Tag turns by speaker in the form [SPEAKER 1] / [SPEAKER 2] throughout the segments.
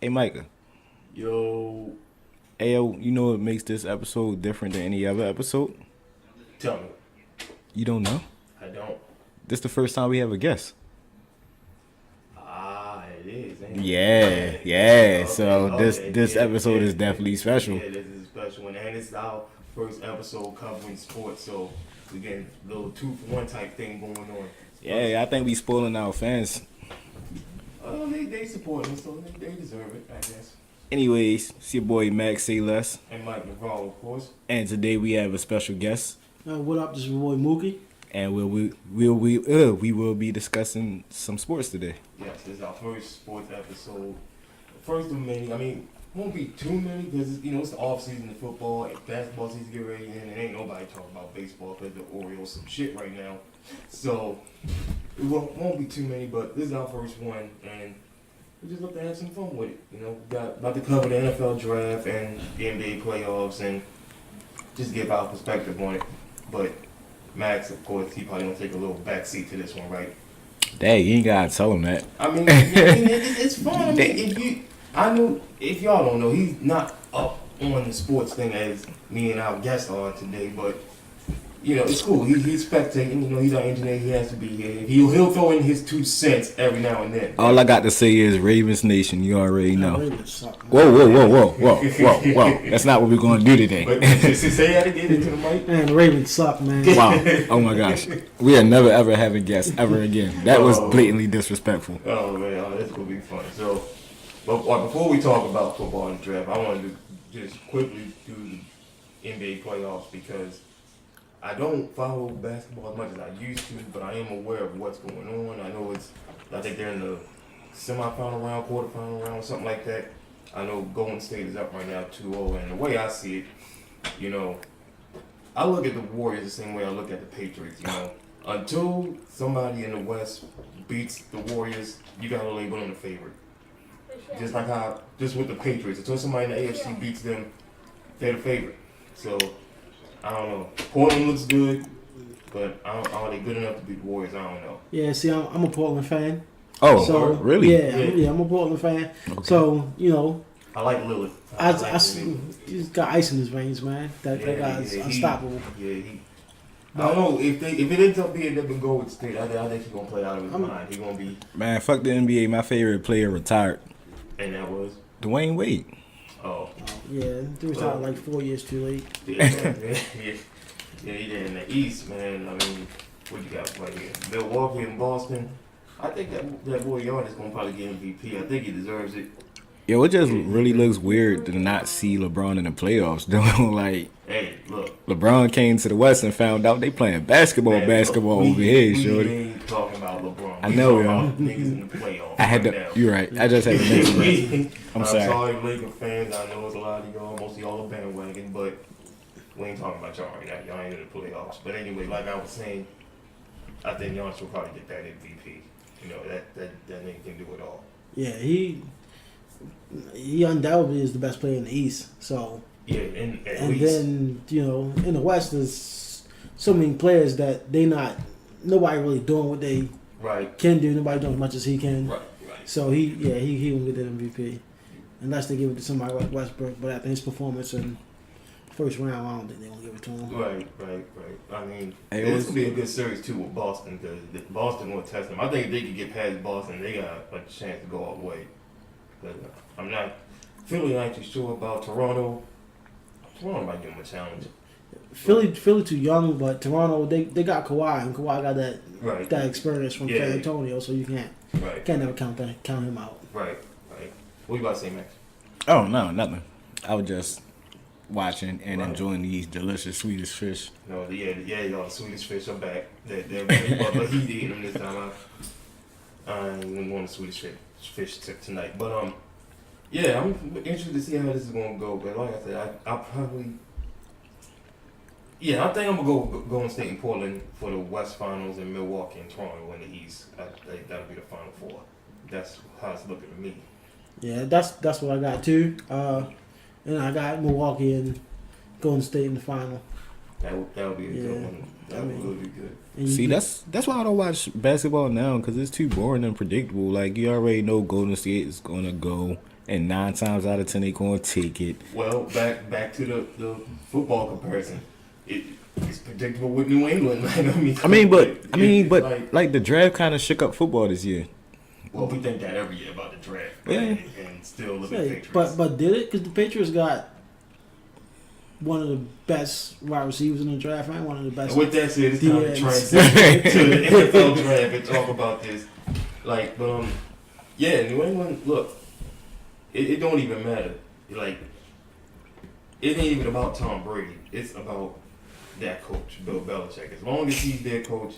[SPEAKER 1] Hey, Micah.
[SPEAKER 2] Yo,
[SPEAKER 1] Hey, yo, you know what makes this episode different than any other episode?
[SPEAKER 2] tell me.
[SPEAKER 1] You don't know?
[SPEAKER 2] I don't.
[SPEAKER 1] This the first time we have a guest.
[SPEAKER 2] It is, ain't it?
[SPEAKER 1] Yeah,
[SPEAKER 2] Okay,
[SPEAKER 1] yeah.
[SPEAKER 2] okay,
[SPEAKER 1] So this
[SPEAKER 2] okay,
[SPEAKER 1] this
[SPEAKER 2] yeah,
[SPEAKER 1] episode is
[SPEAKER 2] yeah,
[SPEAKER 1] definitely special.
[SPEAKER 2] yeah, this is a special one. And it's our first episode covering sports, so we getting a little two-for-one type thing going on.
[SPEAKER 1] Yeah, I think we spoiling our fans.
[SPEAKER 2] They support us, so they deserve it, I guess.
[SPEAKER 1] Anyways, it's your boy Max Sayless,
[SPEAKER 2] And Mike Navarro, of course.
[SPEAKER 1] and today we have a special guest,
[SPEAKER 3] What up? This is your boy Mookie.
[SPEAKER 1] and we will be discussing some sports today.
[SPEAKER 2] Yes, this is our first sports episode. First of many, I mean, won't be too many because it's the off season of football, and basketball season get ready, and ain't nobody talking about baseball because the Orioles some shit right now. So it won't be too many, but this is our first one, and we just love to have some fun with it. We got about to cover the NFL draft and the NBA playoffs, and just give our perspective on it. But Max, of course, he probably gonna take a little backseat to this one, right?
[SPEAKER 1] Dang, you ain't gotta tell him that.
[SPEAKER 2] I mean, it's fun. I mean, if y'all don't know, he's not up on the sports thing as me and our guest are today, but it's cool. He's spectating. He's our engineer. He has to be here. He'll throw in his 2 cents every now and then.
[SPEAKER 1] All I got to say is Ravens Nation. You already know.
[SPEAKER 3] Ravens suck, man.
[SPEAKER 1] Whoa. That's not what we're gonna do today.
[SPEAKER 2] But say that again into the mic.
[SPEAKER 3] Man, the Ravens suck, man.
[SPEAKER 1] Wow. Oh my gosh. We are never ever having guests ever again. That was blatantly disrespectful.
[SPEAKER 2] Oh man, this will be fun. So, but before we talk about football and draft, I wanted to just quickly do the NBA playoffs because I don't follow basketball as much as I used to, but I am aware of what's going on. I think they're in the semifinal round, quarterfinal round, something like that. I know Golden State is up right now 2-0, and the way I see it, I look at the Warriors the same way I look at the Patriots, Until somebody in the West beats the Warriors, you gotta label them the favorite. Just with the Patriots, until somebody in the AFC beats them, they're the favorite. So, I don't know. Portland looks good, but are they good enough to beat the Warriors? I don't know.
[SPEAKER 3] Yeah, see, I'm a Portland fan.
[SPEAKER 1] Oh,
[SPEAKER 3] So
[SPEAKER 1] really?
[SPEAKER 3] Yeah, I'm a Portland fan.
[SPEAKER 1] Okay.
[SPEAKER 3] So
[SPEAKER 2] I like Lillard.
[SPEAKER 3] he's got ice in his veins, man. That guy's unstoppable.
[SPEAKER 2] I don't know if it ends up being them in Golden State. I think he's gonna play out of his mind. He's gonna be.
[SPEAKER 1] Man, fuck the NBA. My favorite player retired.
[SPEAKER 2] And that was.
[SPEAKER 1] Dwayne Wade.
[SPEAKER 2] Oh.
[SPEAKER 3] Yeah, he retired like 4 years too late.
[SPEAKER 2] Yeah, he did in the East, man. I mean, what you got right here? Milwaukee and Boston. I think that boy Giannis gonna probably get MVP. I think he deserves it.
[SPEAKER 1] Yo, it just really looks weird to not see LeBron in the playoffs. Though, like,
[SPEAKER 2] Hey, look.
[SPEAKER 1] LeBron came to the West and found out they playing basketball
[SPEAKER 2] Man,
[SPEAKER 1] over
[SPEAKER 2] we
[SPEAKER 1] here, shorty.
[SPEAKER 2] ain't talking about LeBron.
[SPEAKER 1] I know,
[SPEAKER 2] we
[SPEAKER 1] yo.
[SPEAKER 2] talking about niggas in the playoffs.
[SPEAKER 1] I had
[SPEAKER 2] right
[SPEAKER 1] to.
[SPEAKER 2] now.
[SPEAKER 1] You're right. I just had to mention that. I'm sorry.
[SPEAKER 2] Laker fans. I know it's a lot of y'all, most of y'all are bandwagon, but we ain't talking about y'all right now. Y'all ain't in the playoffs. But anyway, like I was saying, I think Giannis will probably get that MVP. That nigga can do it all.
[SPEAKER 3] Yeah, he undoubtedly is the best player in the East. So
[SPEAKER 2] Yeah, and
[SPEAKER 3] and then in the West there's so many players that nobody really doing what they
[SPEAKER 2] right,
[SPEAKER 3] can do. Nobody doing as much as he can.
[SPEAKER 2] right.
[SPEAKER 3] So he won't get that MVP unless they give it to somebody like Westbrook. But after his performance in first round, I don't think they're gonna give it to him.
[SPEAKER 2] Right. I mean,
[SPEAKER 1] Hey,
[SPEAKER 2] this will be a good series too with Boston because Boston will test them. I think if they could get past Boston, they got a chance to go all the way. But I'm not too sure about Toronto. Toronto might give them a challenge.
[SPEAKER 3] Philly too young, but Toronto they got Kawhi, and Kawhi got that experience from San Antonio, so you can't never count him out.
[SPEAKER 2] Right. What you about to say, Max?
[SPEAKER 1] Oh no, nothing. I was just watching and enjoying these delicious Swedish fish.
[SPEAKER 2] No, y'all, the Swedish fish are back. They're ready, but he did them this time. I ain't going to Swedish fish tonight, but I'm interested to see how this is gonna go. But like I said, I probably. Yeah, I think I'm gonna go Golden State and Portland for the West Finals and Milwaukee and Toronto in the East. I think that'll be the Final Four. That's how it's looking to me.
[SPEAKER 3] Yeah, that's what I got too. And I got Milwaukee and Golden State in the final.
[SPEAKER 2] That'll be a good one. That would really be good.
[SPEAKER 1] See, that's why I don't watch basketball now because it's too boring and predictable. Like you already know Golden State is gonna go and 9 times out of 10 they gonna take it.
[SPEAKER 2] Well, back to the football comparison. It's predictable with New England.
[SPEAKER 1] Like the draft kind of shook up football this year.
[SPEAKER 2] Well, we think that every year about the draft,
[SPEAKER 1] yeah.
[SPEAKER 2] and still look at Patriots.
[SPEAKER 3] But did it? Because the Patriots got one of the best wide receivers in the draft, man. One of the best.
[SPEAKER 2] And with that said, it's time to transition to the NFL draft and talk about this. Like, New England. Look, it don't even matter. Like, it ain't even about Tom Brady. It's about that coach, Bill Belichick. As long as he's their coach,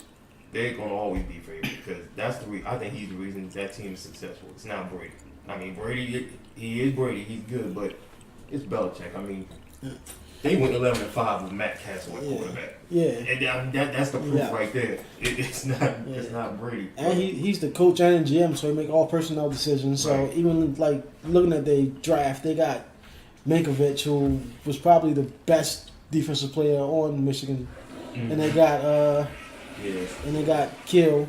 [SPEAKER 2] they're gonna always be favored because that's I think he's the reason that team is successful. It's not Brady. I mean, Brady, he is Brady. He's good, but it's Belichick. I mean, they went 11-5 with Matt Castle at quarterback.
[SPEAKER 3] Yeah,
[SPEAKER 2] and that's the proof right there. It's not Brady.
[SPEAKER 3] And he's the coach and GM, so he make all personnel decisions. So even like looking at the draft, they got Mankiewicz, who was probably the best defensive player on Michigan, and they got Kill,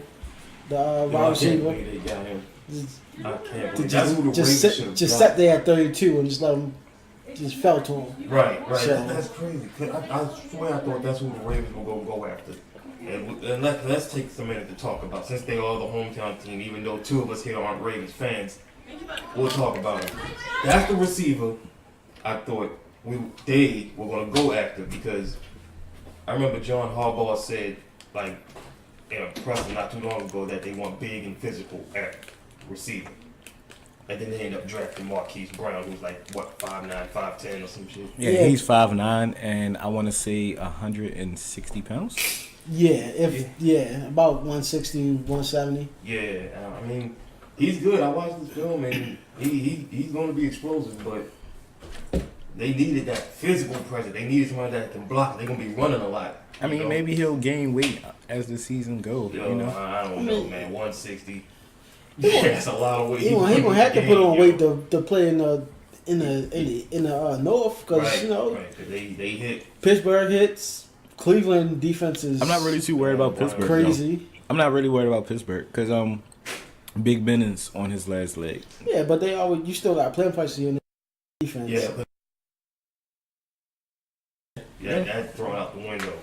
[SPEAKER 3] the wide receiver.
[SPEAKER 2] They got him. I can't believe
[SPEAKER 3] that's who the Ravens just sat there at 32 and just let him just fell to him.
[SPEAKER 2] Right. So, that's crazy. I swear I thought that's who the Ravens were going to go after. And let's take some minute to talk about, since they are the hometown team, even though 2 of us here aren't Ravens fans, we'll talk about it. That's the receiver I thought they were going to go after, because I remember John Harbaugh said, like, in a presser not too long ago, that they want big and physical at receiver. And then they end up drafting Marquise Brown, who's like, 5'9", 5'10", or some shit.
[SPEAKER 1] Yeah, he's 5'9", and I want to say 160 pounds.
[SPEAKER 3] About 160, 170.
[SPEAKER 2] Yeah, I mean, he's good. I watched this film, and he's going to be explosive, but they needed that physical presence. They needed somebody that can block. They're going to be running a lot.
[SPEAKER 1] I mean, maybe he'll gain weight as the season goes.
[SPEAKER 2] I don't know, man. 160. Yeah, that's a lot of weight.
[SPEAKER 3] He gonna have to put on weight to play in the North, because
[SPEAKER 2] they hit.
[SPEAKER 3] Pittsburgh hits. Cleveland defenses.
[SPEAKER 1] I'm not really too worried about Pittsburgh.
[SPEAKER 3] Crazy.
[SPEAKER 1] No. I'm not really worried about Pittsburgh because Big Ben is on his last leg.
[SPEAKER 3] Yeah, but you still got playing prices in the defense.
[SPEAKER 2] Yeah, that's thrown out the window.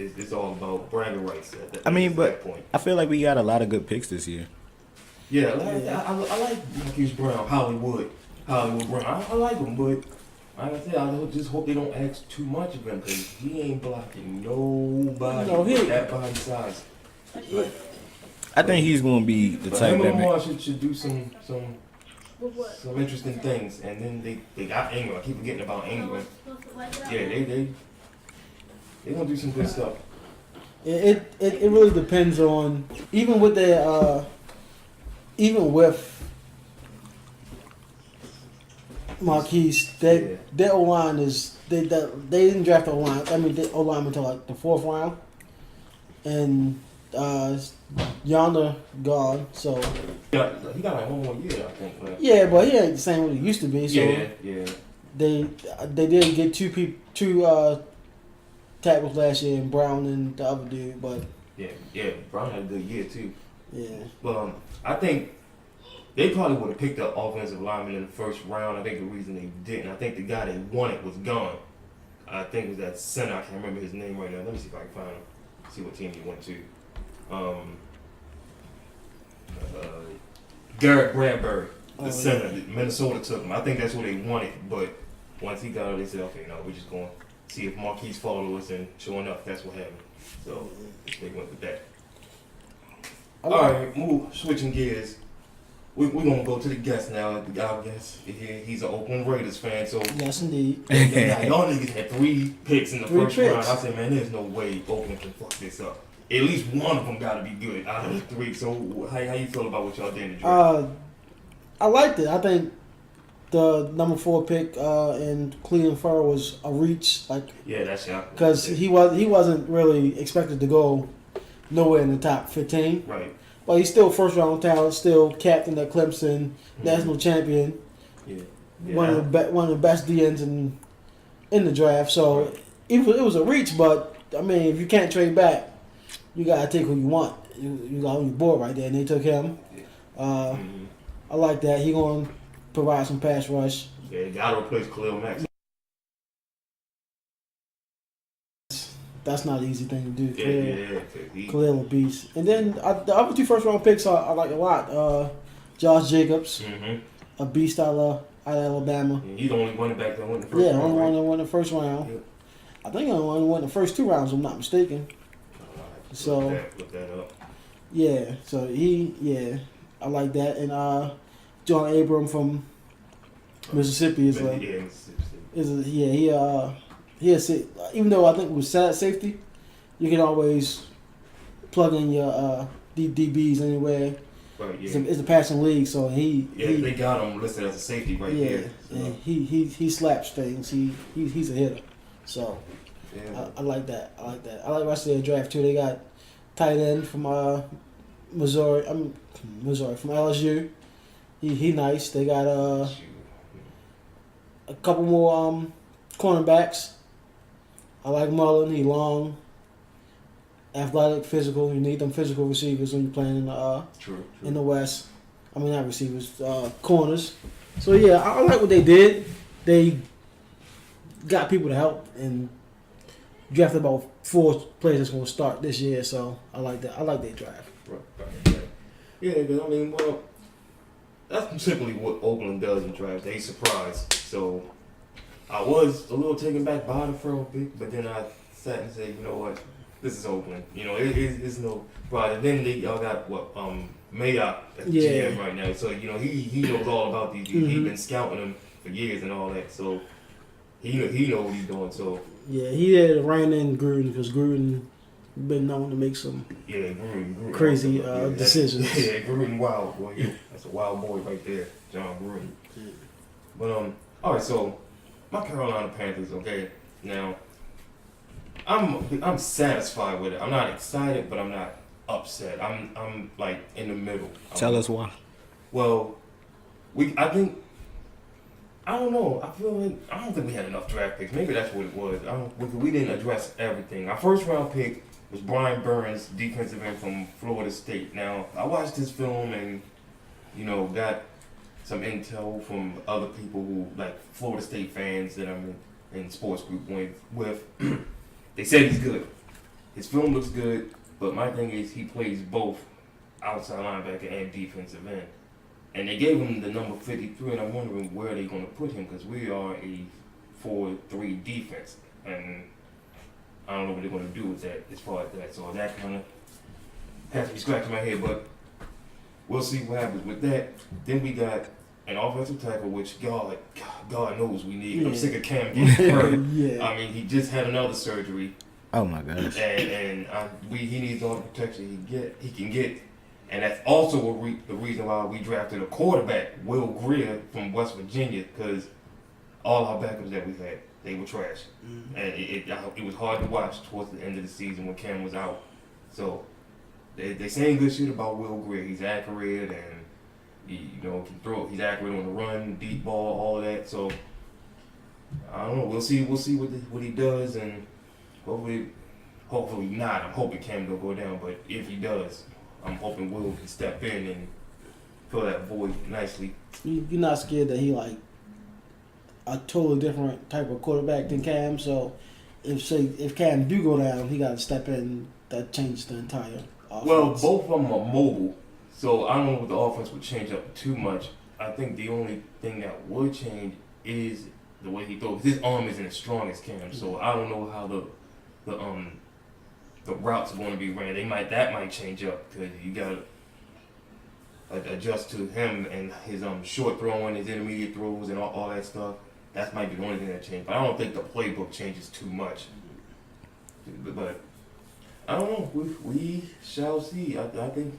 [SPEAKER 2] It's all about bragging rights at that point.
[SPEAKER 1] I feel like we got a lot of good picks this year.
[SPEAKER 2] Yeah, I like Marquise Brown, Hollywood Brown. I like him, but like I said, I just hope they don't ask too much of him, because he ain't blocking nobody with that body size.
[SPEAKER 1] I think he's going to be the type that
[SPEAKER 2] Lamar should do some interesting things, and then they got England. I keep forgetting about England. Yeah, they're gonna do some good stuff.
[SPEAKER 3] It really depends on, even with Marquise, their O-line is they didn't draft O-line. I mean, the O-line until like the 4th round, and Yonder gone. So
[SPEAKER 2] he got like 1 more year, I think. But
[SPEAKER 3] yeah, but he ain't the same what he used to be. So
[SPEAKER 2] yeah.
[SPEAKER 3] They did get two tackles last year, and Brown and the other dude, but
[SPEAKER 2] yeah, Brown had a good year too.
[SPEAKER 3] Yeah,
[SPEAKER 2] but I think they probably would have picked up offensive lineman in the 1st round. I think the reason they didn't, I think the guy they wanted was gone. I think it was that center. I can't remember his name right now. Let me see if I can find him. See what team he went to. Garrett Bradbury, the center. Yeah. Minnesota took him. I think that's what they wanted, but once he got out, they said, okay, no, we're just going to see if Marquise follows us, and sure enough, that's what happened. So they went with that. All right, switching gears. We're going to go to the guest now. Our guest, he's an Oakland Raiders fan, so
[SPEAKER 3] yes, indeed.
[SPEAKER 2] Y'all niggas had 3 picks in the first
[SPEAKER 3] picks.
[SPEAKER 2] round. I said, man, there's no way Oakland can fuck this up. At least one of them got to be good out of the 3. So how you feel about what y'all did in the draft?
[SPEAKER 3] I liked it. I think the number 4 pick in Cleveland Farrell was a reach.
[SPEAKER 2] That's
[SPEAKER 3] because he wasn't really expected to go nowhere in the top 15.
[SPEAKER 2] Right.
[SPEAKER 3] But he's still 1st round talent, still captain at Clemson, national champion.
[SPEAKER 2] Yeah.
[SPEAKER 3] One of the best DNs in the draft. So it was a reach, but I mean, if you can't trade back, you gotta take who you want. You got on your board right there, and they took him. I like that. He going to provide some pass rush.
[SPEAKER 2] Yeah, they got to replace Khalil Mack.
[SPEAKER 3] That's not an easy thing to do.
[SPEAKER 2] Yeah.
[SPEAKER 3] Khalil a beast. And then the other 2 first-round picks I like a lot. Josh Jacobs, a beast out of Alabama.
[SPEAKER 2] Yeah, he's the only running back that went the first
[SPEAKER 3] Yeah,
[SPEAKER 2] round.
[SPEAKER 3] only one
[SPEAKER 2] Right?
[SPEAKER 3] that won the first round.
[SPEAKER 2] Yep.
[SPEAKER 3] I think I only won the first 2 rounds, if I'm not mistaken. So
[SPEAKER 2] Look that up.
[SPEAKER 3] yeah, so I like that. And John Abram from Mississippi is he has even though I think with safety, you can always plug in your DBs anyway.
[SPEAKER 2] Right, yeah.
[SPEAKER 3] It's a passing league, so
[SPEAKER 2] they got him listed as a safety right here. So.
[SPEAKER 3] Yeah, he slaps things. He's a hitter. So
[SPEAKER 2] Yeah.
[SPEAKER 3] I like that. I like the rest of their draft too. They got tight end from Missouri. From LSU. He nice. They got a couple more cornerbacks. I like Mullen. He long, athletic, physical. You need them physical receivers when you're playing in the West. I mean, not receivers, corners. So yeah, I like what they did. They got people to help and drafted about 4 players that's going to start this year. So I like that. I like their draft.
[SPEAKER 2] Right. Yeah, because I mean, well, that's simply what Oakland does in drafts. They surprise. So I was a little taken back by the first pick, but then I sat and said, you know what, this is Oakland. You know, it's no problem. Then y'all got Mayock as the GM right now. So you know he knows all about these.
[SPEAKER 3] Mm-hmm.
[SPEAKER 2] He's been scouting them for years and all that. So he knows what he's doing. So
[SPEAKER 3] yeah, he had ran in Gruden because Gruden been known to make some
[SPEAKER 2] Gruden
[SPEAKER 3] crazy
[SPEAKER 2] also,
[SPEAKER 3] decisions.
[SPEAKER 2] Yeah, Gruden wild boy. Yeah, that's a wild boy right there, John Gruden.
[SPEAKER 3] Yeah.
[SPEAKER 2] But all right. So my Carolina Panthers. Okay, now I'm satisfied with it. I'm not excited, but I'm not upset. I'm like in the middle.
[SPEAKER 1] Tell us why.
[SPEAKER 2] Well, I don't know. I don't think we had enough draft picks. Maybe that's what it was. We didn't address everything. Our first round pick was Brian Burns, defensive end from Florida State. Now I watched this film and got some intel from other people who like Florida State fans that I'm in sports group with. They said he's good. His film looks good, but my thing is he plays both outside linebacker and defensive end. And they gave him the number 53, and I'm wondering where they're going to put him because we are a 4-3 defense. And I don't know what they're going to do with that as far as that. So that kind of has me scratching my head, but we'll see what happens with that. Then we got an offensive tackle, which God knows we need. I'm sick of Cam getting hurt.
[SPEAKER 3] Yeah.
[SPEAKER 2] I mean, he just had another surgery.
[SPEAKER 1] Oh my gosh.
[SPEAKER 2] And he needs all the protection he can get. And that's also the reason why we drafted a quarterback, Will Greer from West Virginia, because all our backups that we had, they were trash. Mm-hmm. And it was hard to watch towards the end of the season when Cam was out. So they saying good shit about Will Greer. He's accurate and he can throw. He's accurate on the run, deep ball, all of that. So I don't know. We'll see what he does, and hopefully not. I'm hoping Cam don't go down, but if he does, I'm hoping Will can step in and fill that void nicely.
[SPEAKER 3] You're not scared that he like a totally different type of quarterback than Cam. So if Cam do go down, he got to step in. That changes the entire offense.
[SPEAKER 2] Well, both of them are mobile, so I don't know if the offense would change up too much. I think the only thing that would change is the way he throws. His arm isn't as strong as Cam, so I don't know how the routes are going to be ran. That might change up because you got to adjust to him and his short throwing, his intermediate throws, and all that stuff. That might be the only thing that changed. But I don't think the playbook changes too much. But I don't know. We shall see. I think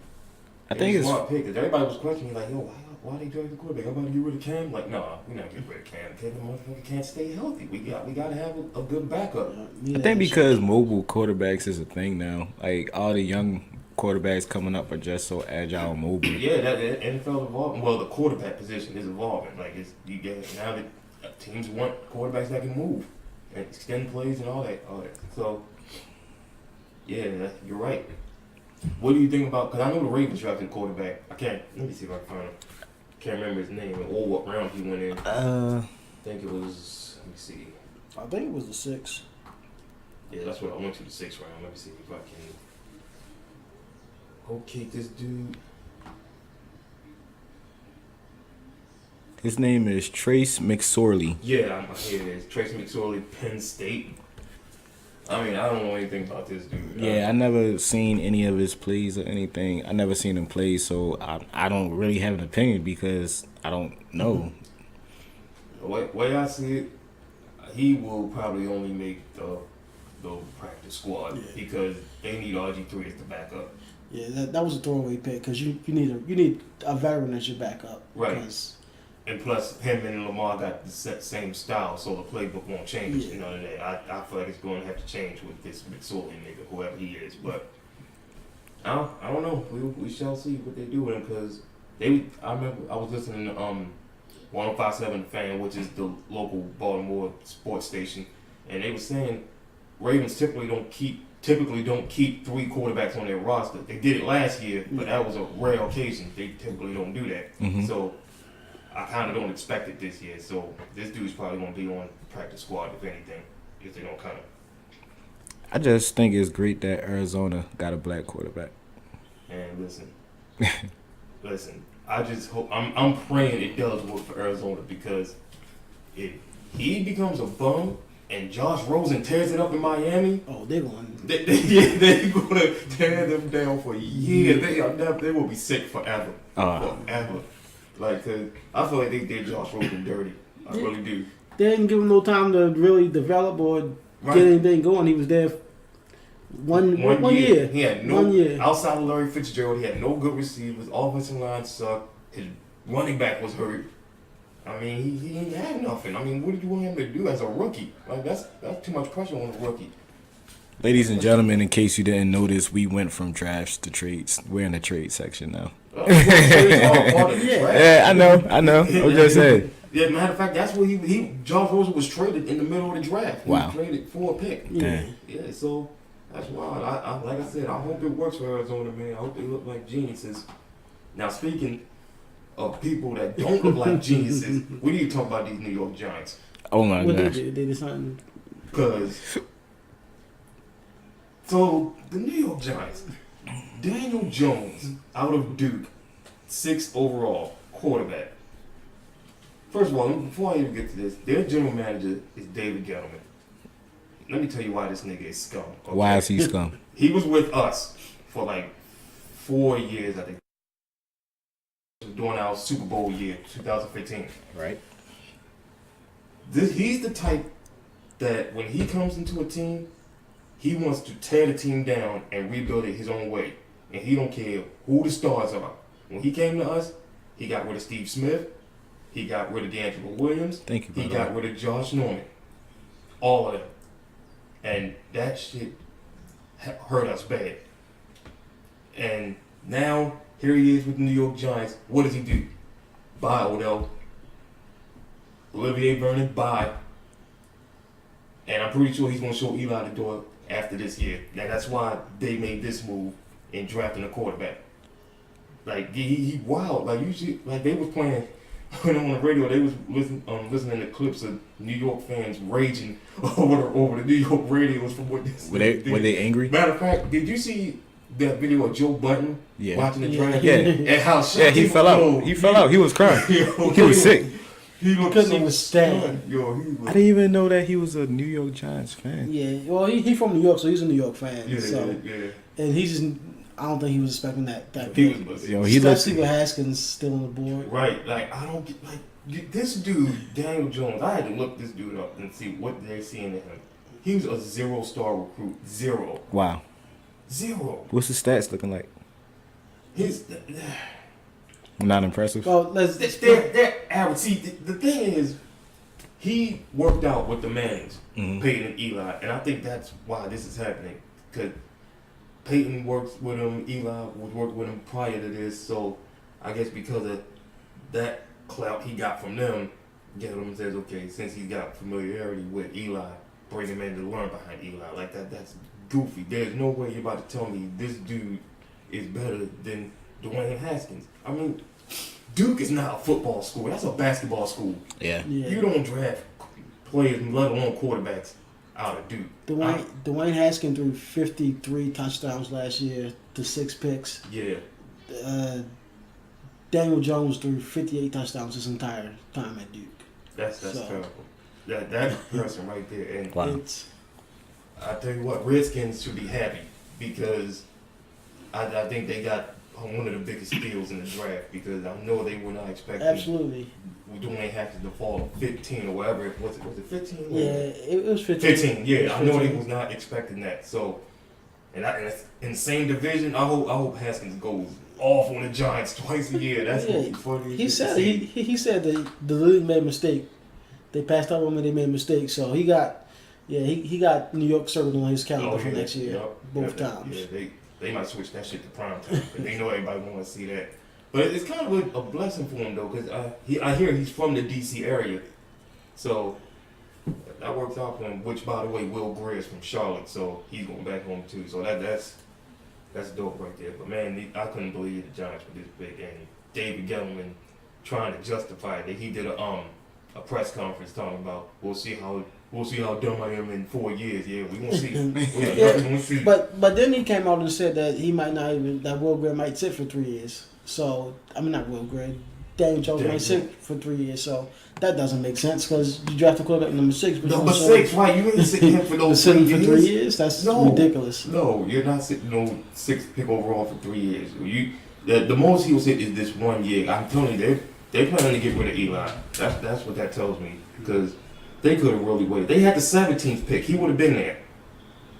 [SPEAKER 2] it's a smart pick because everybody was questioning like, yo, why they draft the quarterback? Everybody get rid of Cam? Like, no, we're not getting rid of Cam. Cam, the motherfucker can't stay healthy. We got to have a good backup.
[SPEAKER 1] I think because mobile quarterbacks is a thing now. Like all the young quarterbacks coming up are just so agile and mobile.
[SPEAKER 2] Yeah, that NFL evolving. Well, the quarterback position is evolving. Like now that teams want quarterbacks that can move and extend plays and all that. So yeah, you're right. What do you think about? Because I know the Ravens drafted a quarterback. Let me see if I can find him. Can't remember his name or what round he went in. I think it was. Let me see.
[SPEAKER 3] I think it was the 6th.
[SPEAKER 2] Yeah, that's what I went to, the 6th round. Let me see if I can locate this dude.
[SPEAKER 1] His name is Trace McSorley.
[SPEAKER 2] Yeah, here it is. Trace McSorley, Penn State. I mean, I don't know anything about this dude.
[SPEAKER 1] Yeah, I never seen any of his plays or anything. I never seen him play, so I don't really have an opinion because I don't know.
[SPEAKER 2] The way I see it, he will probably only make the practice squad because they need RG3 as the backup.
[SPEAKER 3] Yeah, that was a throwaway pick because you need a veteran as your backup.
[SPEAKER 2] Right.
[SPEAKER 3] Because
[SPEAKER 2] And plus, him and Lamar got the same style, so the playbook won't change.
[SPEAKER 3] Yeah.
[SPEAKER 2] You know, I feel like it's going to have to change with this McSorley nigga, whoever he is. But I don't know. We shall see what they do with him because I remember I was listening to 105.7 Fan, which is the local Baltimore sports station, and they were saying Ravens typically don't keep 3 quarterbacks on their roster. They did it last year, but that was a rare occasion. They typically don't do that.
[SPEAKER 1] Mhm.
[SPEAKER 2] So I kind of don't expect it this year. So this dude's probably going to be on the practice squad, if anything, if they don't kind of.
[SPEAKER 1] I just think it's great that Arizona got a black quarterback.
[SPEAKER 2] And listen, I just hope, I'm praying it does work for Arizona because if he becomes a bum and Josh Rosen tears it up in Miami,
[SPEAKER 3] they're going.
[SPEAKER 2] they're going to tear them down for years. They will be sick forever. Forever. Like, I feel like they did Josh Rosen dirty. I really do.
[SPEAKER 3] They didn't give him no time to really develop or get anything going. He was there one year.
[SPEAKER 2] He had no,
[SPEAKER 3] 1 year.
[SPEAKER 2] Outside of Larry Fitzgerald, he had no good receivers. Offensive line sucked. His running back was hurt. I mean, he didn't have nothing. I mean, what did you want him to do as a rookie? Like, that's too much pressure on a rookie.
[SPEAKER 1] Ladies and gentlemen, in case you didn't notice, we went from drafts to trades. We're in the trade section now. Yeah, I know. I'm just saying.
[SPEAKER 2] Yeah, matter of fact, that's where Josh Rosen was traded in the middle of the draft. He
[SPEAKER 1] Wow.
[SPEAKER 2] was traded for a pick.
[SPEAKER 3] Yeah.
[SPEAKER 2] Yeah, so that's wild. I like I said, I hope it works for Arizona, man. I hope they look like geniuses. Now, speaking of people that don't look like geniuses, we need to talk about these New York Giants.
[SPEAKER 1] Oh my
[SPEAKER 3] What
[SPEAKER 1] gosh.
[SPEAKER 3] they did something.
[SPEAKER 2] So the New York Giants, Daniel Jones out of Duke, 6th overall quarterback. First of all, before I even get to this, their general manager is David Gettleman. Let me tell you why this nigga is scum. Okay?
[SPEAKER 1] Why is he scum?
[SPEAKER 2] He was with us for like 4 years, I think. During our Super Bowl year, 2015.
[SPEAKER 1] Right.
[SPEAKER 2] He's the type that when he comes into a team, he wants to tear the team down and rebuild it his own way. And he don't care who the stars are. When he came to us, he got rid of Steve Smith. He got rid of D'Angelo Williams.
[SPEAKER 1] Thank you,
[SPEAKER 2] He
[SPEAKER 1] brother.
[SPEAKER 2] got rid of Josh Norman. All of them. And that shit hurt us bad. And now, here he is with the New York Giants. What does he do? Bye, Odell. Olivier Vernon, bye. And I'm pretty sure he's going to show Eli the door after this year. Now, that's why they made this move in drafting a quarterback. Like, he wild. Like, usually, like, they was playing on the radio. They was listening to clips of New York fans raging over the New York radios from what this.
[SPEAKER 1] Were they angry?
[SPEAKER 2] Matter of fact, did you see that video of Joe Button watching the draft?
[SPEAKER 1] Yeah.
[SPEAKER 2] And how
[SPEAKER 1] He fell out. He fell out. He was crying. He was sick.
[SPEAKER 2] He looked
[SPEAKER 3] Couldn't
[SPEAKER 2] so
[SPEAKER 3] even stand.
[SPEAKER 1] I didn't even know that he was a New York Giants fan.
[SPEAKER 3] Yeah, well, he from New York, so he's a New York fan.
[SPEAKER 2] Yeah.
[SPEAKER 3] And he's just, I don't think he was expecting that.
[SPEAKER 2] He
[SPEAKER 3] Big.
[SPEAKER 2] was,
[SPEAKER 1] Yo, he
[SPEAKER 3] Especially with Haskins still on the board.
[SPEAKER 2] right. Like, I don't get, like, this dude, Daniel Jones, I had to look this dude up and see what they're seeing in him. He was a 0-star recruit. 0.
[SPEAKER 1] Wow.
[SPEAKER 2] 0.
[SPEAKER 1] What's his stats looking like?
[SPEAKER 2] His,
[SPEAKER 1] Not impressive.
[SPEAKER 3] Well,
[SPEAKER 2] they're average. See, the thing is, he worked out with the Mannings, Peyton and Eli, and I think that's why this is happening. Because Peyton works with him, Eli would work with him prior to this, so I guess because of that clout he got from them, Gettleman says, okay, since he's got familiarity with Eli, bring him in to learn behind Eli. Like, that's goofy. There's no way you're about to tell me this dude is better than Dwayne Haskins. I mean, Duke is not a football school. That's a basketball school.
[SPEAKER 1] Yeah.
[SPEAKER 2] You don't draft players, let alone quarterbacks, out of Duke.
[SPEAKER 3] Dwayne Haskins threw 53 touchdowns last year to 6 picks.
[SPEAKER 2] Yeah.
[SPEAKER 3] Daniel Jones threw 58 touchdowns his entire time at Duke.
[SPEAKER 2] That's terrible. That person right there. And
[SPEAKER 1] Wow.
[SPEAKER 2] I tell you what, Redskins should be happy because I think they got one of the biggest steals in the draft because I know they were not expecting.
[SPEAKER 3] Absolutely.
[SPEAKER 2] When they have to default 15 or whatever. Was it 15?
[SPEAKER 3] Yeah, it was 15.
[SPEAKER 2] 15, yeah. I know they was not expecting that. So, and in the same division, I hope Haskins goes off on the Giants twice a year. That's gonna be funny.
[SPEAKER 3] He said that the league made a mistake. They passed up on him and they made a mistake. So he got New York circled on his calendar for next year, both times.
[SPEAKER 2] Yeah, they might switch that shit to prime time. They know everybody want to see that. But it's kind of a blessing for him though, because I hear he's from the DC area, so that works out for him. Which, by the way, Will Gray is from Charlotte, so he's going back home too. So that's dope right there. But man, I couldn't believe the Giants were this big, and David Gettleman trying to justify that he did a press conference talking about we'll see how dumb I am in 4 years. Yeah, we gonna see. We're gonna see.
[SPEAKER 3] But then he came out and said that that Will Gray might sit for 3 years. So I mean, not Will Gray, Daniel Jones might sit for 3 years. So that doesn't make sense because you drafted quarterback number 6. But
[SPEAKER 2] number 6, right? You ain't sitting him for those 3 years.
[SPEAKER 3] For 3 years? That's ridiculous.
[SPEAKER 2] No, you're not sitting no 6th pick overall for 3 years. The most he will sit is this 1 year. I'm telling you, they're planning to get rid of Eli. That's what that tells me because they could have really waited. They had the 17th pick. He would have been there.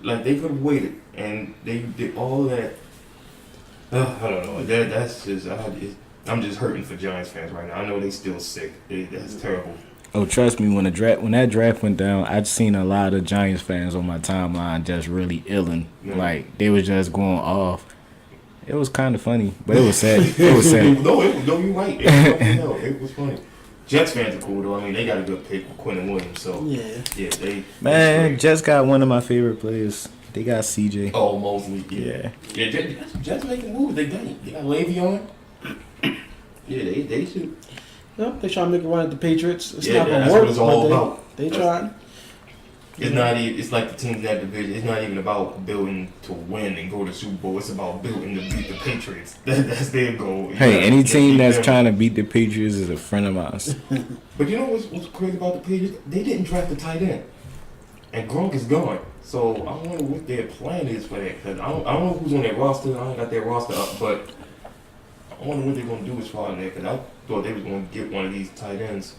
[SPEAKER 2] Like they could have waited, and they did all that. I don't know. That's just I'm just hurting for Giants fans right now. I know they still sick. That's terrible.
[SPEAKER 1] Oh, trust me, when that draft went down, I'd seen a lot of Giants fans on my timeline just really illing.
[SPEAKER 2] Yeah.
[SPEAKER 1] Like they was just going off. It was kind of funny, but it was sad. It was sad.
[SPEAKER 2] No, you're right. It was funny. Jets fans are cool though. I mean, they got a good pick with Quentin Williams. So
[SPEAKER 1] man, Jets got one of my favorite players. They got CJ.
[SPEAKER 2] Oh, Mosley. Yeah. Jets making moves. They got Le'Veon. Yeah, they should.
[SPEAKER 3] Yep, they trying to make a run at the Patriots. It's
[SPEAKER 2] not gonna work. What it's all about.
[SPEAKER 3] They trying.
[SPEAKER 2] It's not even. It's like the teams in that division. It's not even about building to win and go to the Super Bowl. It's about building to beat the Patriots. That's their goal.
[SPEAKER 1] Hey, any team that's trying to beat the Patriots is a friend of mine.
[SPEAKER 2] But you know what's crazy about the Patriots? They didn't draft a tight end, and Gronk is gone. So I wonder what their plan is for that. Cause I don't know who's on their roster. I ain't got their roster up, but I wonder what they're gonna do as far as that. Cause I thought they was gonna get one of these tight ends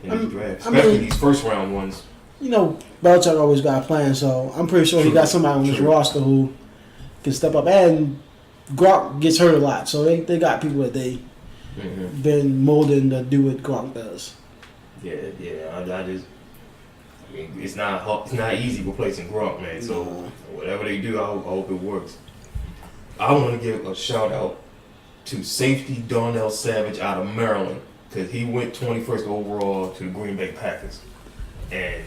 [SPEAKER 2] in this draft, especially these first round ones.
[SPEAKER 3] You know, Belichick always got a plan, so I'm pretty sure he got somebody on his roster who can step up. And Gronk gets hurt a lot, so they got people that they been molding to do what Gronk does.
[SPEAKER 2] Yeah. I mean, it's not easy replacing Gronk, man. So whatever they do, I hope it works. I want to give a shout out to safety Darnell Savage out of Maryland because he went 21st overall to the Green Bay Packers, and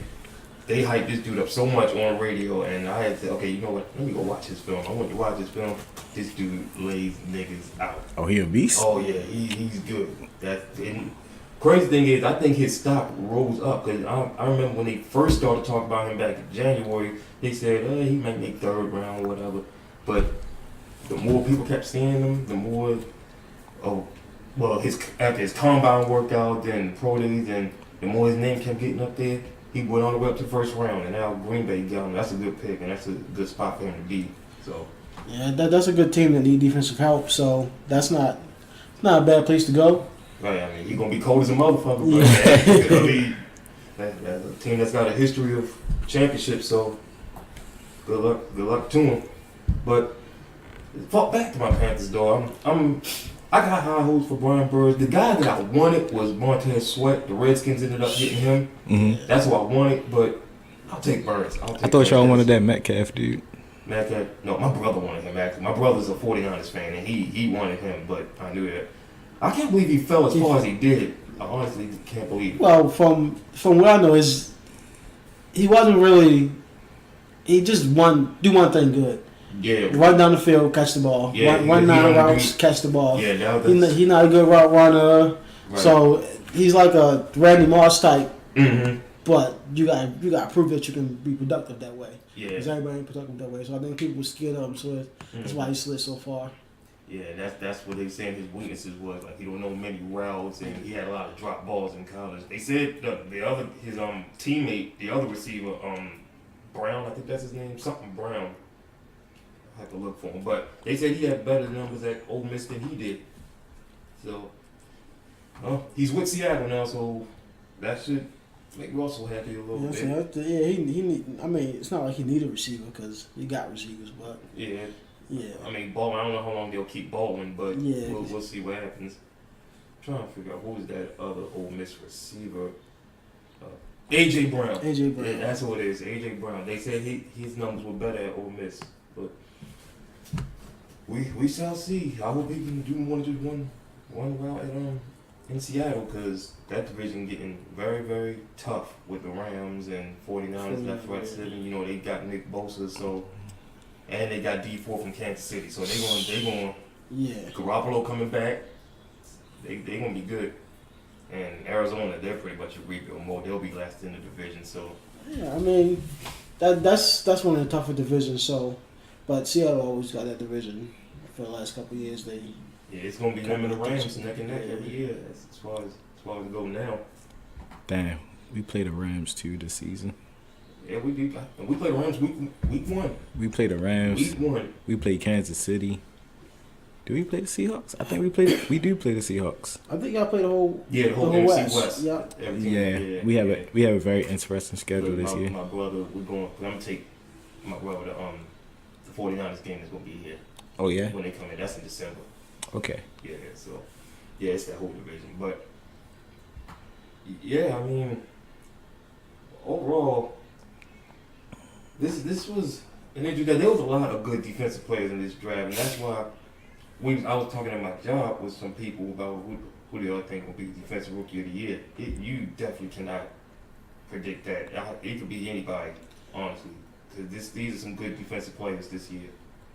[SPEAKER 2] they hyped this dude up so much on the radio, and I had to say, okay, you know what? Let me go watch his film. I want you to watch this film. This dude lays niggas out.
[SPEAKER 1] Oh, he a beast?
[SPEAKER 2] Oh yeah, he's good. Crazy thing is, I think his stock rose up because I remember when they first started talking about him back in January, they said he might make 3rd round or whatever. But the more people kept seeing him, the more after his combine workout, then pro days, and the more his name kept getting up there, he went all the way up to 1st round, and now Green Bay got him. That's a good pick, and that's a good spot for him to be. So
[SPEAKER 3] yeah, that's a good team that need defensive help. So that's not a bad place to go.
[SPEAKER 2] Right, I mean, he's going to be cold as a motherfucker, but I mean, that's a team that's got a history of championships, so good luck to him. But fuck back to my Panthers, though. I got high hopes for Brian Burns. The guy that I wanted was Montez Sweat. The Redskins ended up getting him. Mm-hmm. That's what I wanted, but I'll take Burns.
[SPEAKER 1] I thought y'all wanted that Metcalf dude.
[SPEAKER 2] Metcalf? No, my brother wanted him, actually. My brother's a 49ers fan, and he wanted him, but I knew that. I can't believe he fell as far as he did. I honestly can't believe it.
[SPEAKER 3] Well, from what I know is he wasn't really. He just do one thing good.
[SPEAKER 2] Yeah.
[SPEAKER 3] Run down the field, catch the ball.
[SPEAKER 2] Yeah,
[SPEAKER 3] run
[SPEAKER 2] he
[SPEAKER 3] 9
[SPEAKER 2] only
[SPEAKER 3] routes, catch the ball.
[SPEAKER 2] Yeah, that
[SPEAKER 3] He's
[SPEAKER 2] was.
[SPEAKER 3] he not a good route runner.
[SPEAKER 2] Right.
[SPEAKER 3] So he's like a Randy Moss type.
[SPEAKER 2] Mm-hmm.
[SPEAKER 3] But you got to prove that you can be productive that way.
[SPEAKER 2] Yeah.
[SPEAKER 3] Because everybody ain't productive that way. So I think people were scared of him. So that's why he slid so far.
[SPEAKER 2] Yeah, that's what they saying his weaknesses was. Like he don't know many routes, and he had a lot of drop balls in college. They said the other his teammate, the other receiver, Brown, I think that's his name, something Brown. I have to look for him, but they said he had better numbers at Ole Miss than he did. So, he's with Seattle now, so that should make Russell happy a little bit.
[SPEAKER 3] He need. I mean, it's not like he need a receiver because he got receivers, but
[SPEAKER 2] Yeah.
[SPEAKER 3] yeah.
[SPEAKER 2] I mean, Baldwin. I don't know how long they'll keep Baldwin, but
[SPEAKER 3] Yeah.
[SPEAKER 2] we'll see what happens. I'm trying to figure out who was that other Ole Miss receiver. AJ Brown.
[SPEAKER 3] AJ Brown.
[SPEAKER 2] Yeah, that's who it is. AJ Brown. They said his numbers were better at Ole Miss, but we shall see. I hope he can do more than just one route in Seattle, because that division getting very, very tough with the Rams and 49ers left, right, center. You know, they got Nick Bosa, so, and they got D4 from Kansas City, so they going
[SPEAKER 3] Yeah.
[SPEAKER 2] Garoppolo coming back. They gonna be good. And Arizona, they're pretty much a rebuild mode. They'll be last in the division, so.
[SPEAKER 3] Yeah, I mean, that's one of the tougher divisions. So, but Seattle always got that division for the last couple of years.
[SPEAKER 2] Yeah, it's gonna be them and the Rams neck and neck every year. That's as far as it go now.
[SPEAKER 1] Damn, we played the Rams too this season.
[SPEAKER 2] Yeah, we played the Rams week 1.
[SPEAKER 1] We played the Rams.
[SPEAKER 2] Week 1.
[SPEAKER 1] We played Kansas City. Do we play the Seahawks? I think we do play the Seahawks.
[SPEAKER 3] I think y'all played the whole
[SPEAKER 2] NFC West.
[SPEAKER 3] Yeah.
[SPEAKER 2] Everything,
[SPEAKER 1] We have a very interesting schedule this year.
[SPEAKER 2] My brother, I'm gonna take my brother to the 49ers game is gonna be here.
[SPEAKER 1] Oh yeah.
[SPEAKER 2] When they come in, that's in December.
[SPEAKER 1] Okay.
[SPEAKER 2] Yeah, so yeah, it's that whole division. But yeah, I mean, overall, this was an interesting. There was a lot of good defensive players in this draft, and that's why I was talking at my job with some people about who they all think will be the defensive rookie of the year. You definitely cannot predict that. It could be anybody, honestly, because these are some good defensive players this year.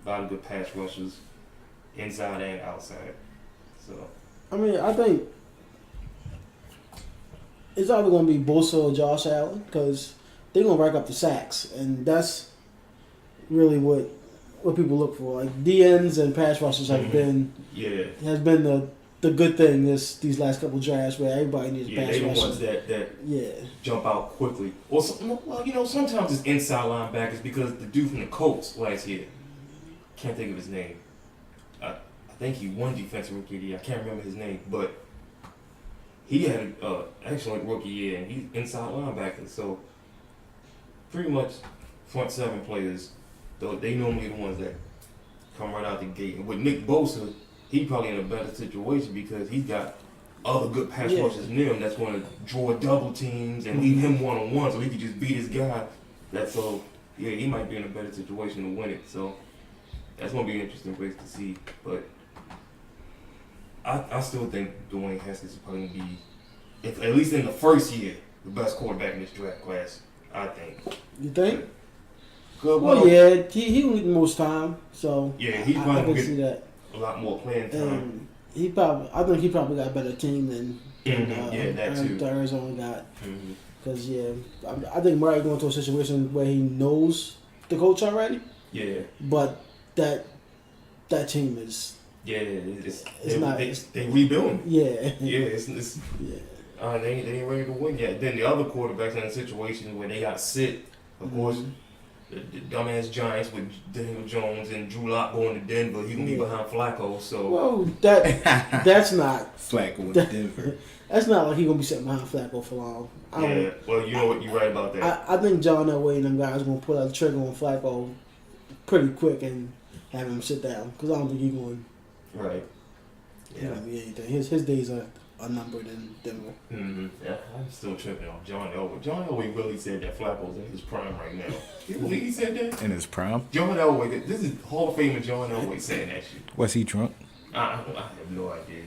[SPEAKER 2] A lot of good pass rushers, inside and outside. So,
[SPEAKER 3] I mean, I think it's either going to be Bosa or Josh Allen because they're going to rack up the sacks, and that's really what people look for. Like DNs and pass rushers have been the good thing these last couple drafts where everybody needs pass rushers.
[SPEAKER 2] Yeah, they the ones that jump out quickly. Or sometimes it's inside linebackers because the dude from the Colts last year, can't think of his name. I think he won defensive rookie of the year. I can't remember his name, but he had an excellent rookie year, and he's inside linebacker. So pretty much front seven players, though they normally the ones that come right out the gate. And with Nick Bosa, he's probably in a better situation because he's got other good pass rushers than him that's going to draw double teams and leave him one-on-one so he can just beat his guy. He might be in a better situation to win it. So that's going to be an interesting race to see. But I still think Dwayne Haskins is probably going to be, if at least in the first year, the best quarterback in this draft class, I think.
[SPEAKER 3] You think?
[SPEAKER 2] Good.
[SPEAKER 3] Well, yeah, he will need the most time, so
[SPEAKER 2] yeah, he's probably going to
[SPEAKER 3] see that.
[SPEAKER 2] A lot more playing time.
[SPEAKER 3] I think he probably got a better team than
[SPEAKER 2] that too.
[SPEAKER 3] the Arizona got. Because I think Murray going to a situation where he knows the coach already.
[SPEAKER 2] Yeah.
[SPEAKER 3] But that team is.
[SPEAKER 2] Yeah, they rebuilding.
[SPEAKER 3] Yeah.
[SPEAKER 2] Yeah, they ain't ready to win yet. Then the other quarterbacks in a situation where they got to sit, of course. The dumbass Giants with Daniel Jones and Drew Lock going to Denver. He gonna be behind Flacco. So
[SPEAKER 3] well, that's not
[SPEAKER 1] Flacco in Denver.
[SPEAKER 3] That's not like he gonna be sitting behind Flacco for long.
[SPEAKER 2] Well, you know what, you're right about that.
[SPEAKER 3] I think John Elway and them guys gonna put a trigger on Flacco pretty quick and have him sit down because I don't think he's going.
[SPEAKER 2] Right.
[SPEAKER 3] Yeah. Anything. His days are numbered in Denver.
[SPEAKER 2] Yeah, I'm still tripping off John Elway. John Elway really said that Flacco's in his prime right now. You believe he said that?
[SPEAKER 1] In his prime?
[SPEAKER 2] John Elway. This is Hall of Famer John Elway saying that shit.
[SPEAKER 1] Was he drunk?
[SPEAKER 2] I have no idea.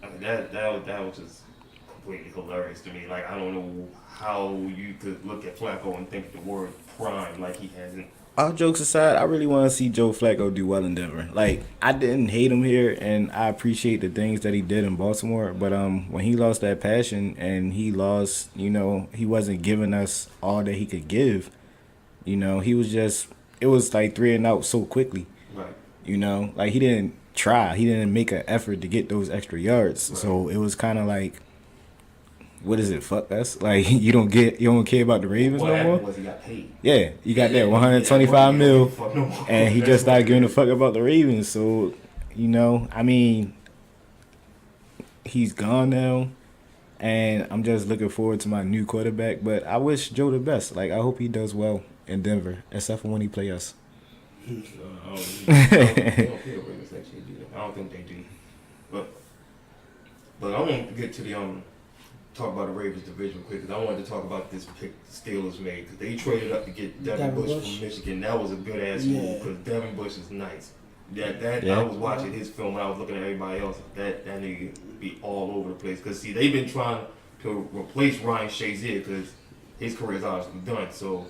[SPEAKER 2] I mean, that was just completely hilarious to me. Like, I don't know how you could look at Flacco and think the word prime like he hasn't
[SPEAKER 1] All jokes aside, I really want to see Joe Flacco do well in Denver. Like, I didn't hate him here, and I appreciate the things that he did in Baltimore. But when he lost that passion and he lost, he wasn't giving us all that he could give. He was just. It was like 3 and out so quickly.
[SPEAKER 2] Right.
[SPEAKER 1] Like he didn't try. He didn't make an effort to get those extra yards.
[SPEAKER 2] Right.
[SPEAKER 1] So it was kind of like, what is it? Fuck us. Like you don't care about the Ravens
[SPEAKER 2] What
[SPEAKER 1] no
[SPEAKER 2] happened
[SPEAKER 1] more.
[SPEAKER 2] was he got paid.
[SPEAKER 1] Yeah, you got that 125 mil, and he just started giving a fuck about the Ravens. So, I mean, he's gone now, and I'm just looking forward to my new quarterback. But I wish Joe the best. Like I hope he does well in Denver, except for when he play us.
[SPEAKER 2] I don't think they do. But I want to get to the talk about the Ravens division quick because I wanted to talk about this pick the Steelers made because they traded up to get Devin Bush from Michigan. That was a good ass move because Devin Bush is nice. I was watching his film when I was looking at everybody else. That nigga be all over the place because see they've been trying to replace Ryan Shazier because his career is obviously done. So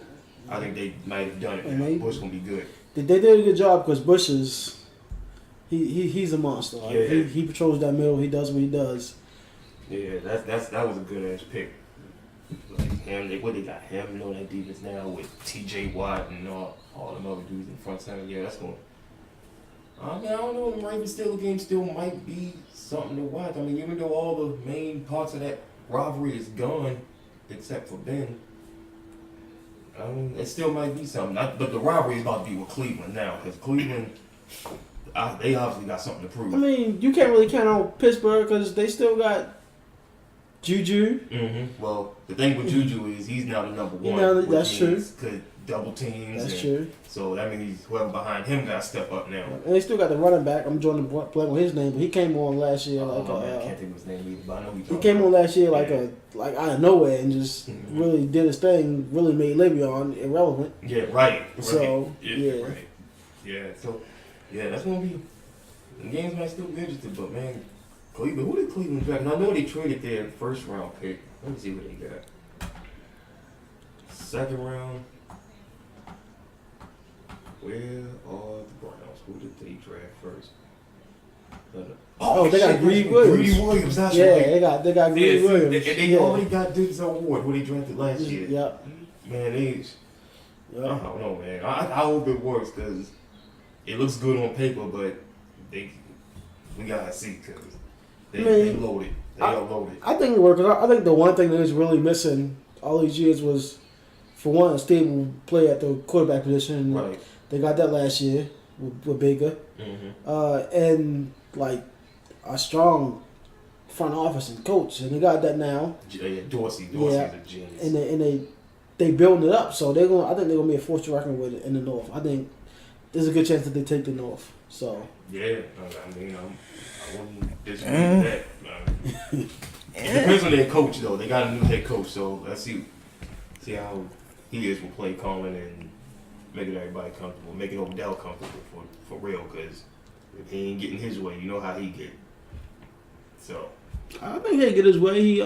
[SPEAKER 2] I think they might have done it.
[SPEAKER 3] And
[SPEAKER 2] Bush gonna be good.
[SPEAKER 3] They did a good job because Bush is he's a monster. Like,
[SPEAKER 2] Yeah.
[SPEAKER 3] he patrols that middle. He does what he does.
[SPEAKER 2] Yeah, that was a good ass pick. Like him, they got him on that defense now with T.J. Watt and all them other dudes in front center. Yeah, that's going. I mean, I don't know. The Ravens Steelers game still might be something to watch. I mean, even though all the main parts of that rivalry is gone, except for Ben, I mean, it still might be something. But the rivalry is about to be with Cleveland now because Cleveland, they obviously got something to prove.
[SPEAKER 3] I mean, you can't really count on Pittsburgh because they still got Juju.
[SPEAKER 2] Mm-hmm. Well, the thing with Juju is he's now the number one.
[SPEAKER 3] That's true.
[SPEAKER 2] Could double teams.
[SPEAKER 3] That's true.
[SPEAKER 2] So that means whoever behind him got to step up now.
[SPEAKER 3] And they still got the running back. I'm drawing the blank on his name, but he came on last year.
[SPEAKER 2] I can't think of his name either, but I know
[SPEAKER 3] he came on last year like out of nowhere and just really did his thing. Really made Le'Veon irrelevant.
[SPEAKER 2] Yeah, right.
[SPEAKER 3] So
[SPEAKER 2] right. Yeah. So that's gonna be. The games might still be interesting, but man, Cleveland. Who did Cleveland draft? And I know they traded their first round pick. Let me see what they got. Second round. Where are the Browns? Who did they draft first?
[SPEAKER 3] They got Greedy Williams.
[SPEAKER 2] Greedy Williams, that's
[SPEAKER 3] right.
[SPEAKER 2] right.
[SPEAKER 3] They got Greedy Williams.
[SPEAKER 2] They already got Denzel Ward, who they drafted last year.
[SPEAKER 3] Yep.
[SPEAKER 2] Man, I don't know, man. I hope it works because it looks good on paper, but we gotta see because they loaded. They are loaded.
[SPEAKER 3] I think it works. I think the one thing that is really missing all these years was, for one, a stable play at the quarterback position.
[SPEAKER 2] Right.
[SPEAKER 3] They got that last year with Baker.
[SPEAKER 2] Mm-hmm.
[SPEAKER 3] And like a strong front office and coach, and they got that now.
[SPEAKER 2] Yeah, Dorsey's a genius.
[SPEAKER 3] And they building it up, so I think they're gonna be a force to reckon with in the North. I think there's a good chance that they take the North. So
[SPEAKER 2] yeah, I mean, I wouldn't disagree with that. It depends on their coach, though. They got a new head coach, so let's see how he is with play calling and making everybody comfortable, making Odell comfortable for real. Because if he ain't getting his way, you know how he get. So
[SPEAKER 3] I think he'll get his way.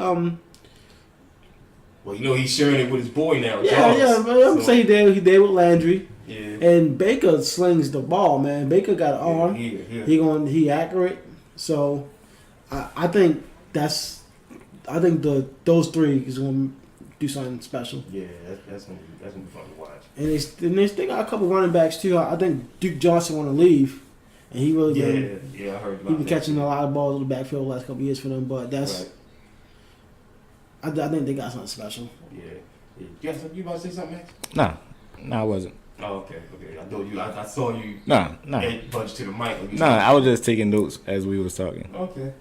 [SPEAKER 2] Well, he's sharing it with his boy now.
[SPEAKER 3] Yeah. But I'm saying he did with Landry.
[SPEAKER 2] Yeah.
[SPEAKER 3] And Baker slings the ball, man. Baker got an arm.
[SPEAKER 2] Yeah.
[SPEAKER 3] He accurate. So I think those three is gonna do something special.
[SPEAKER 2] Yeah, that's gonna be fun to watch.
[SPEAKER 3] And they still got a couple running backs too. I think Duke Johnson want to leave, and he really
[SPEAKER 2] I heard about that.
[SPEAKER 3] He been catching a lot of balls in the backfield the last couple of years for them, but that's.
[SPEAKER 2] Right.
[SPEAKER 3] I think they got something special.
[SPEAKER 2] Yeah. You about to say something, Max?
[SPEAKER 1] Nah, I wasn't.
[SPEAKER 2] Oh, okay. I told you. I saw you.
[SPEAKER 1] Nah.
[SPEAKER 2] Bunch to the mic.
[SPEAKER 1] Nah, I was just taking notes as we was talking.
[SPEAKER 2] Okay.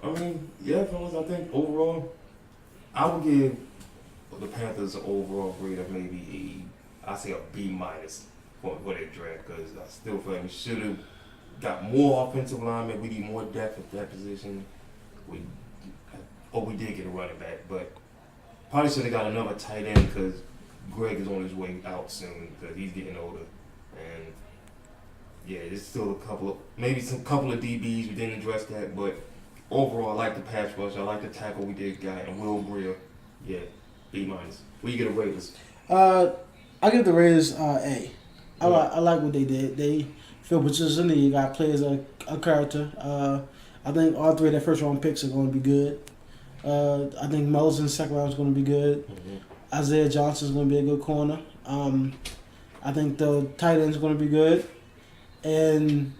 [SPEAKER 2] I mean, yeah, fellas. I think overall, I would give the Panthers an overall grade of maybe I say a B minus for their draft because I still feel like we should have got more offensive linemen. We need more depth at that position. We did get a running back, but probably should have got another tight end because Greg is on his way out soon because he's getting older. And yeah, there's still a couple of DBs we didn't address that, but overall I like the pass rush. I like the tackle we did got and Will Greer. Yeah, B minus. What you get a Raiders?
[SPEAKER 3] I give the Raiders A. I like what they did. They feel position. You got players a character. I think all three of their first round picks are going to be good. I think Mel's in the second round is going to be good.
[SPEAKER 2] Mm-hmm.
[SPEAKER 3] Isaiah Johnson is going to be a good corner. I think the tight end is going to be good. And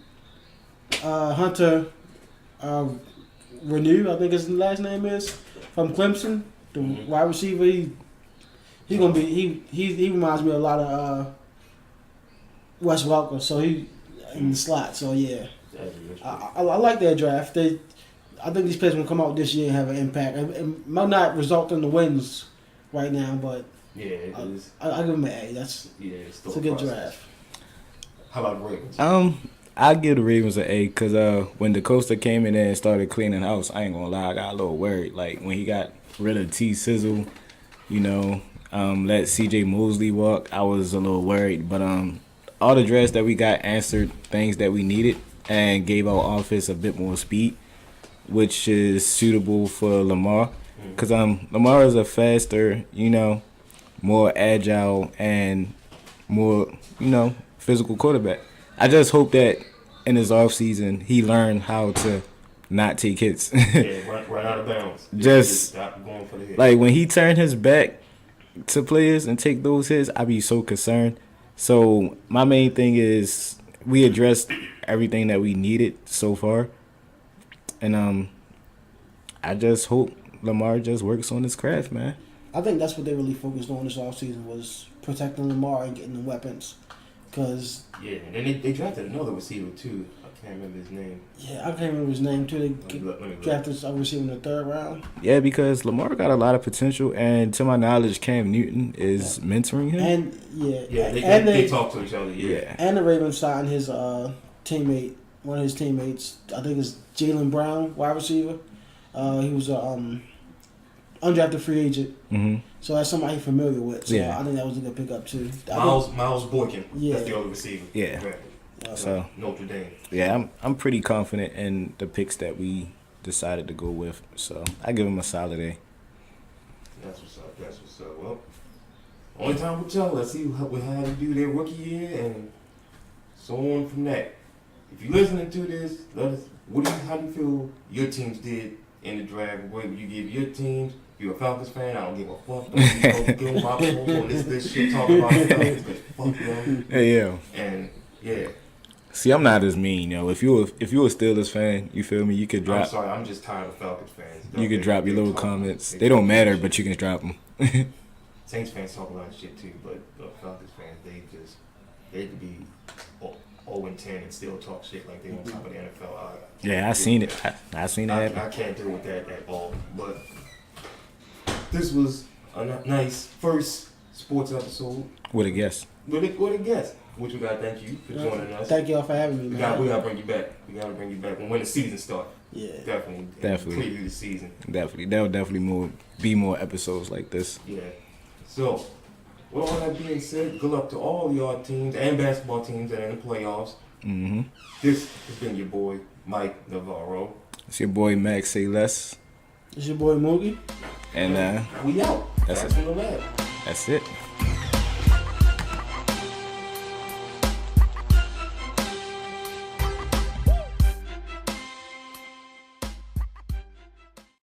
[SPEAKER 3] Hunter Renew, I think his last name is, from Clemson, the wide receiver. He's gonna be he reminds me a lot of Wes Welker. So he in the slot. So yeah, I like their draft. I think these players will come out this year and have an impact. It might not result in the wins right now, but
[SPEAKER 2] yeah, it is.
[SPEAKER 3] I give them an A. It's a good draft.
[SPEAKER 2] How about the Ravens?
[SPEAKER 1] I give the Ravens an A because when DeCosta came in there and started cleaning house, I ain't gonna lie, I got a little worried. Like when he got rid of T Sizzle, let C.J. Mosley walk, I was a little worried. But all the drafts that we got answered things that we needed and gave our offense a bit more speed, which is suitable for Lamar. Because Lamar is a faster, more agile and more, physical quarterback. I just hope that in his offseason he learned how to not take hits.
[SPEAKER 2] Run out of bounds.
[SPEAKER 1] Just
[SPEAKER 2] stop going for the hit.
[SPEAKER 1] Like when he turned his back to players and take those hits, I'd be so concerned. So my main thing is we addressed everything that we needed so far. And I just hope Lamar just works on his craft, man.
[SPEAKER 3] I think that's what they really focused on this offseason was protecting Lamar and getting the weapons. Cause
[SPEAKER 2] and then they drafted another receiver too. I can't remember his name.
[SPEAKER 3] Yeah, I can't remember his name too. They drafted a receiver in the third round.
[SPEAKER 1] Yeah, because Lamar got a lot of potential, and to my knowledge, Cam Newton is mentoring him.
[SPEAKER 3] And
[SPEAKER 2] they talk to each other. Yeah.
[SPEAKER 3] And the Ravens signed his teammate, one of his teammates. I think it's Jaylen Brown, wide receiver. He was a undrafted free agent.
[SPEAKER 1] Mm-hmm.
[SPEAKER 3] So that's somebody he's familiar with. So I think that was a good pickup too.
[SPEAKER 2] Miles Boykin. That's the other receiver.
[SPEAKER 1] Yeah. So
[SPEAKER 2] Notre Dame.
[SPEAKER 1] Yeah, I'm pretty confident in the picks that we decided to go with. So I give him a solid A.
[SPEAKER 2] That's what's up. Well, only time will tell. Let's see how they do their rookie year and so on from that. If you're listening to this, let us. How do you feel your teams did in the draft? What would you give your teams? If you're a Falcons fan, I don't give a fuck. Don't give my phone on this shit talking about the Falcons, because fuck them.
[SPEAKER 1] Yeah.
[SPEAKER 2] And yeah.
[SPEAKER 1] See, I'm not as mean, If you a Steelers fan, you feel me? You could drop.
[SPEAKER 2] I'm sorry, I'm just tired of Falcons fans.
[SPEAKER 1] You could drop your little comments. They don't matter, but you can drop them.
[SPEAKER 2] Saints fans talk a lot of shit too, but Falcons fans, they could be 0-10 and still talk shit like they on top of the NFL.
[SPEAKER 1] Yeah, I seen it. I seen that.
[SPEAKER 2] I can't deal with that at all. But this was a nice first sports episode.
[SPEAKER 1] With a guest.
[SPEAKER 2] With a guest. Which we gotta thank you for joining us.
[SPEAKER 3] Thank y'all for having me, man.
[SPEAKER 2] We gotta bring you back. We gotta bring you back when the season starts.
[SPEAKER 3] Yeah.
[SPEAKER 2] Definitely. Preview the season.
[SPEAKER 1] Definitely. There'll definitely be more episodes like this.
[SPEAKER 2] Yeah. So, with all that being said, good luck to all y'all teams and basketball teams that are in the playoffs.
[SPEAKER 1] Mm-hmm.
[SPEAKER 2] This has been your boy, Mike Navarro.
[SPEAKER 1] It's your boy, Max Sayless.
[SPEAKER 3] It's your boy, Mookie.
[SPEAKER 1] And
[SPEAKER 2] we out.
[SPEAKER 1] That's
[SPEAKER 2] Back
[SPEAKER 1] it.
[SPEAKER 2] from the lab.
[SPEAKER 1] That's it.